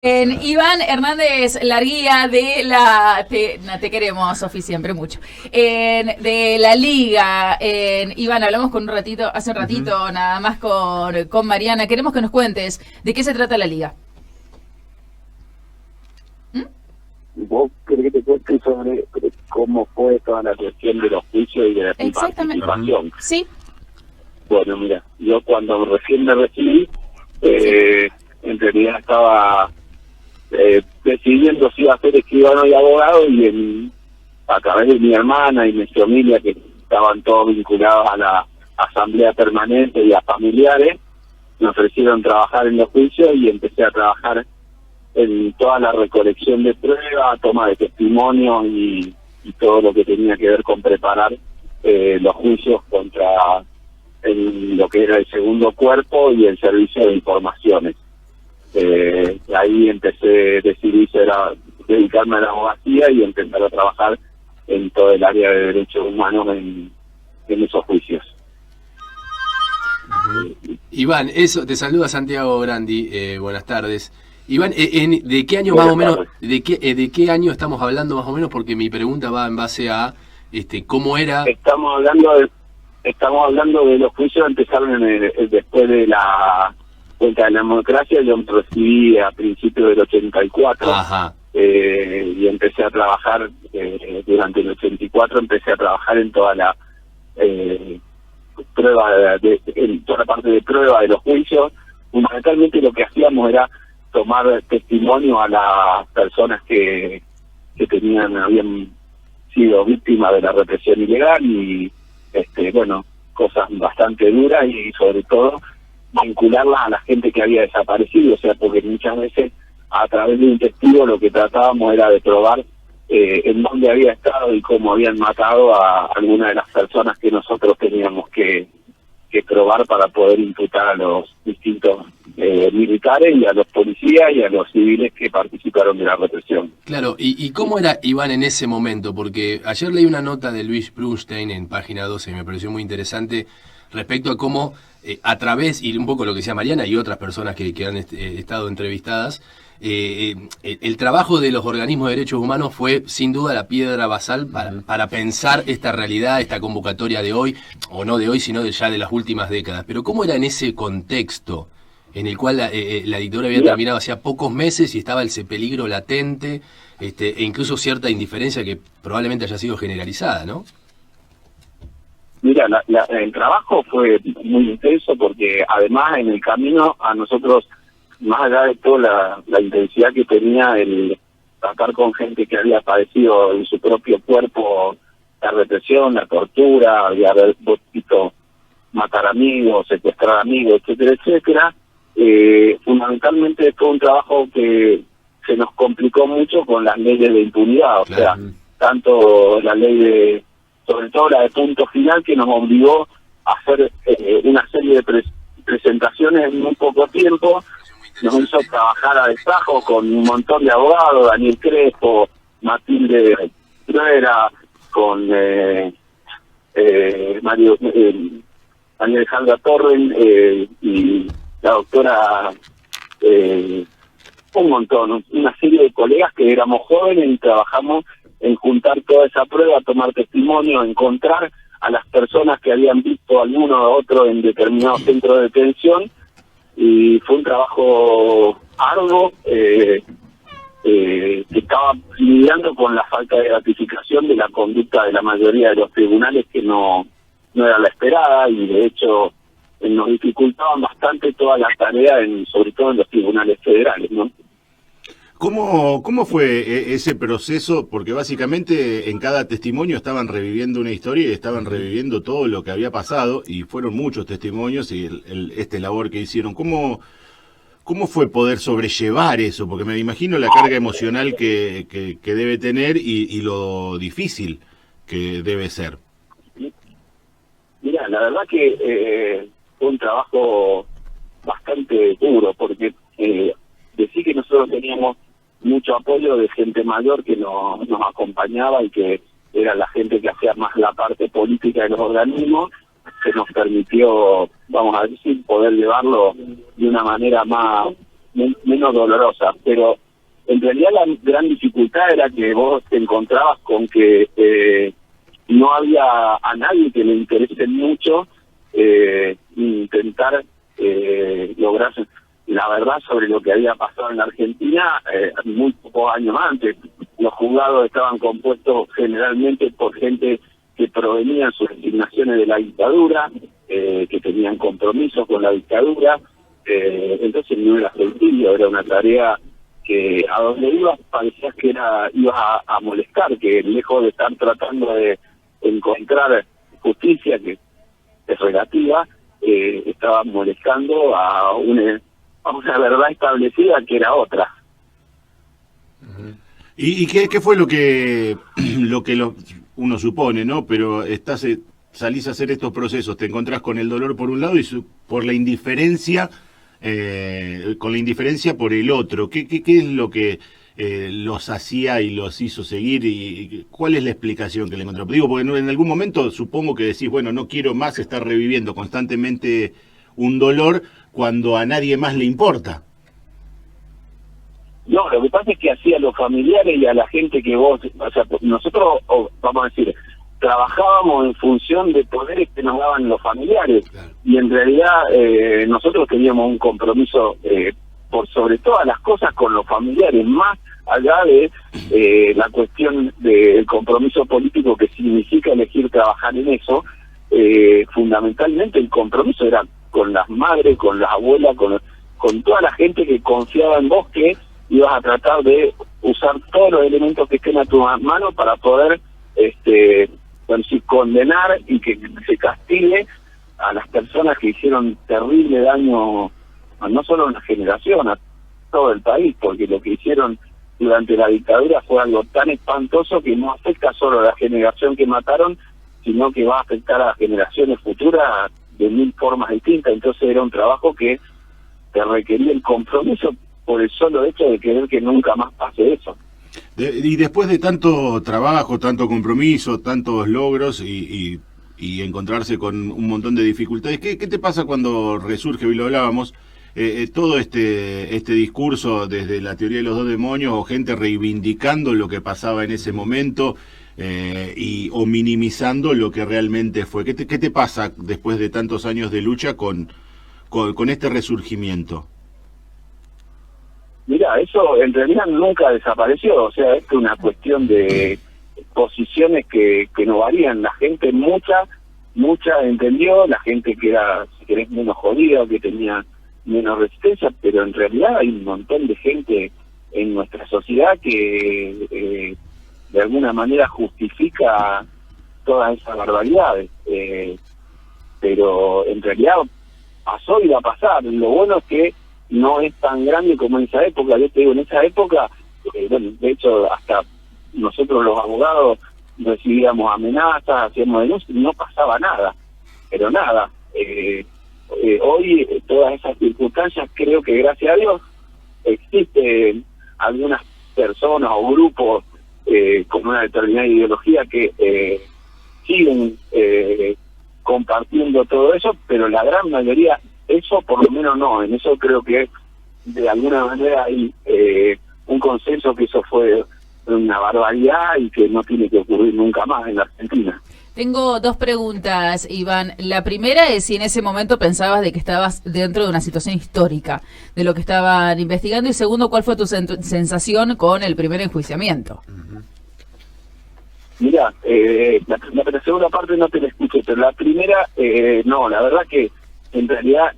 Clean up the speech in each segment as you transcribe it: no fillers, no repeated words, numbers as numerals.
Iván Hernández Larguía de la... Te queremos, Sofi, siempre mucho. De la Liga. Iván, hablamos con un ratito, hace un Ujú. ratito nada más con Mariana. Queremos que nos cuentes de qué se trata la Liga. ¿Mm? ¿Vos querés que te cuente sobre cómo fue toda la cuestión de los juicios y de mi Exactamente. Ujú. participación? Sí, Bueno, mira, yo cuando recién me recibí, sí. en realidad estaba decidiendo si iba a ser escribano y abogado a través de mi hermana y mi familia, que estaban todos vinculados a la asamblea permanente y a familiares, me ofrecieron trabajar en los juicios y empecé a trabajar en toda la recolección de pruebas, toma de testimonio y todo lo que tenía que ver con preparar los juicios contra lo que era el segundo cuerpo y el servicio de informaciones. Ahí decidí dedicarme a la abogacía y empezar a trabajar en todo el área de derechos humanos en esos juicios. Ujú. Iván, eso, te saluda Santiago Grandi, buenas tardes. Iván, ¿de qué año más o Buenas menos, tardes. de qué año estamos hablando más o menos? Porque mi pregunta va en base a cómo era. Estamos hablando de los juicios empezaron después de la vuelta de la democracia. Yo me recibí a principios del 84 Ajá. y empecé a trabajar durante el 84, empecé a trabajar en toda la eh, en toda la parte de prueba de los juicios. Fundamentalmente lo que hacíamos era tomar testimonio a las personas que habían sido víctimas de la represión ilegal y bueno, cosas bastante duras y sobre todo vincularlas a la gente que había desaparecido, o sea, porque muchas veces a través de un testigo lo que tratábamos era de probar en dónde había estado y cómo habían matado a alguna de las personas que nosotros teníamos que probar para poder imputar a los distintos militares y a los policías y a los civiles que participaron de la represión. Claro, y cómo era Iván en ese momento? Porque ayer leí una nota de Luis Brunstein en página 12 y me pareció muy interesante respecto a cómo a través, y un poco lo que decía Mariana y otras personas que han estado entrevistadas, el trabajo de los organismos de derechos humanos fue sin duda la piedra basal para pensar esta realidad, esta convocatoria de hoy, o no de hoy, sino ya de las últimas décadas. Pero ¿cómo era en ese contexto en el cual la dictadura había Mira, terminado hacía pocos meses y estaba ese peligro latente, e incluso cierta indiferencia que probablemente haya sido generalizada, ¿no? Mira, el trabajo fue muy intenso porque además en el camino a nosotros, más allá de toda la intensidad que tenía el tratar con gente que había padecido en su propio cuerpo la represión, la tortura, y haber visto matar amigos, secuestrar amigos, etcétera, etcétera, fundamentalmente fue un trabajo que se nos complicó mucho con las leyes de impunidad, o Claro. sea, tanto la ley sobre todo la de punto final, que nos obligó a hacer una serie de presentaciones en muy poco tiempo, nos hizo trabajar a destajo con un montón de abogados, Daniel Crespo, Matilde Pruera, con Mario María Alejandra Torren y la doctora, eh, un montón, una serie de colegas que éramos jóvenes y trabajamos en juntar toda esa prueba, tomar testimonio, encontrar a las personas que habían visto alguno u otro en determinados centros de detención, y fue un trabajo arduo que estaba lidiando con la falta de ratificación de la conducta de la mayoría de los tribunales, que no era la esperada, y de hecho nos dificultaban bastante toda la tarea, sobre todo en los tribunales federales, ¿no? ¿Cómo fue ese proceso? Porque básicamente en cada testimonio estaban reviviendo una historia y estaban reviviendo todo lo que había pasado, y fueron muchos testimonios y este labor que hicieron. ¿Cómo fue poder sobrellevar eso? Porque me imagino la carga emocional que debe tener y lo difícil que debe ser. Mira, la verdad que fue un trabajo bastante duro, porque decir que nosotros teníamos mucho apoyo de gente mayor que nos acompañaba y que era la gente que hacía más la parte política de los organismos, que nos permitió, vamos a decir, poder llevarlo de una manera menos dolorosa, pero en realidad la gran dificultad era que vos te encontrabas con que no había a nadie que le interese mucho intentar lograr la verdad sobre lo que había pasado en la Argentina muy pocos años antes. Los juzgados estaban compuestos generalmente por gente que provenían sus designaciones de la dictadura, que tenían compromisos con la dictadura, entonces no era sencillo, era una tarea que a donde ibas parecías que ibas a molestar, que lejos de estar tratando de encontrar justicia, que es relativa, estaba molestando a una verdad establecida que era otra. ¿Y qué fue lo que uno supone, ¿no? Pero salís a hacer estos procesos, te encontrás con el dolor por un lado y por la indiferencia, con la indiferencia por el otro. ¿Qué es lo que los hacía y los hizo seguir? ¿Y cuál es la explicación que le encontró? Digo, porque en algún momento supongo que decís, bueno, no quiero más estar reviviendo constantemente un dolor cuando a nadie más le importa. No, lo que pasa es que hacía a los familiares y a la gente que vos, o sea, nosotros, vamos a decir, trabajábamos en función de poderes que nos daban los familiares, claro. Y en realidad nosotros teníamos un compromiso por sobre todas las cosas con los familiares, más allá de la cuestión del compromiso político que significa elegir trabajar en eso. Fundamentalmente el compromiso era con las madres, con las abuelas, con toda la gente que confiaba en vos, que ibas a tratar de usar todos los elementos que estén a tu mano para poder condenar y que se castigue a las personas que hicieron terrible daño, no solo a una generación, a todo el país, porque lo que hicieron durante la dictadura fue algo tan espantoso que no afecta solo a la generación que mataron, sino que va a afectar a las generaciones futuras de 1000 formas distintas. Entonces era un trabajo que te requería el compromiso por el solo hecho de querer que nunca más pase eso. Y después de tanto trabajo, tanto compromiso, tantos logros y encontrarse con un montón de dificultades, ¿qué te pasa cuando resurge, y lo hablábamos, todo este discurso desde la teoría de los 2 demonios, o gente reivindicando lo que pasaba en ese momento o minimizando lo que realmente fue? ¿Qué te pasa después de tantos años de lucha con este resurgimiento? Mira, eso en realidad nunca desapareció, o sea, es una cuestión de posiciones que no varían. La gente, mucha entendió, la gente que era, si querés, menos jodida, que tenía menos resistencia, pero en realidad hay un montón de gente en nuestra sociedad que de alguna manera justifica todas esas barbaridades, pero en realidad pasó y va a pasar. Lo bueno es que no es tan grande como en esa época. Yo te digo, en esa época, bueno, de hecho, hasta nosotros los abogados recibíamos amenazas, hacíamos denuncias, no pasaba nada, pero nada. Hoy, todas esas circunstancias, creo que gracias a Dios, existen algunas personas o grupos con una determinada ideología que siguen compartiendo todo eso, pero la gran mayoría, eso por lo menos no. En eso creo que de alguna manera hay un consenso que eso fue una barbaridad y que no tiene que ocurrir nunca más en la Argentina. Tengo 2 preguntas, Iván. La primera es si en ese momento pensabas de que estabas dentro de una situación histórica de lo que estaban investigando, y segundo, ¿cuál fue tu sensación con el primer enjuiciamiento? Mira, la segunda parte no te la escuché, pero la primera, no, la verdad que en realidad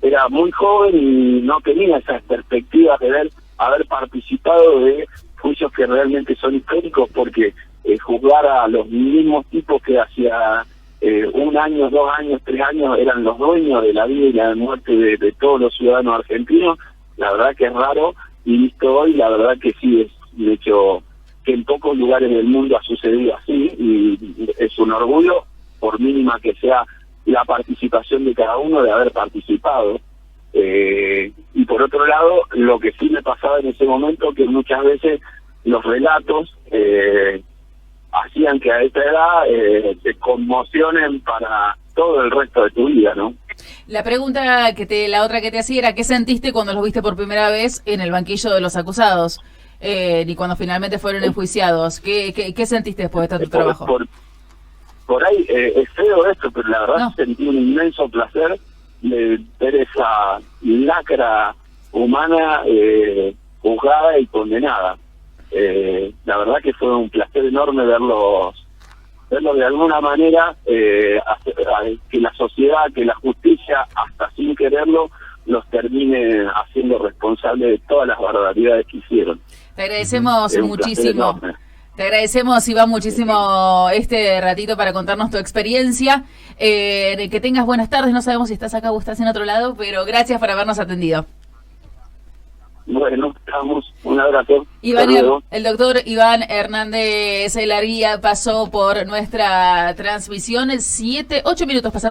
era muy joven y no tenía esas perspectivas de haber participado de juicios que realmente son históricos, porque juzgar a los mismos tipos que hacía 1 año, 2 años, 3 años eran los dueños de la vida y la muerte de todos los ciudadanos argentinos, la verdad que es raro, y visto hoy, la verdad que sí es un hecho que en pocos lugares del mundo ha sucedido así, y es un orgullo, por mínima que sea la participación de cada uno, de haber participado. Y por otro lado, lo que sí me pasaba en ese momento, que muchas veces los relatos hacían que a esta edad te conmocionen para todo el resto de tu vida, ¿no? La otra que te hacía era, ¿qué sentiste cuando los viste por primera vez en el banquillo de los acusados? Y cuando finalmente fueron enjuiciados. ¿Qué sentiste después de tanto trabajo? Por ahí es feo esto, pero la verdad sentí un inmenso placer de ver esa lacra humana juzgada y condenada. La verdad que fue un placer enorme verlos de alguna manera, que la sociedad, que la justicia, hasta sin quererlo, los termine haciendo responsables de todas las barbaridades que hicieron. Te agradecemos muchísimo. Te agradecemos, Iván, muchísimo este ratito para contarnos tu experiencia. Que tengas buenas tardes. No sabemos si estás acá o estás en otro lado, pero gracias por habernos atendido. Bueno, estamos. Un abrazo. El doctor Iván Hernández Laría pasó por nuestra transmisión. 8 minutos pasaron.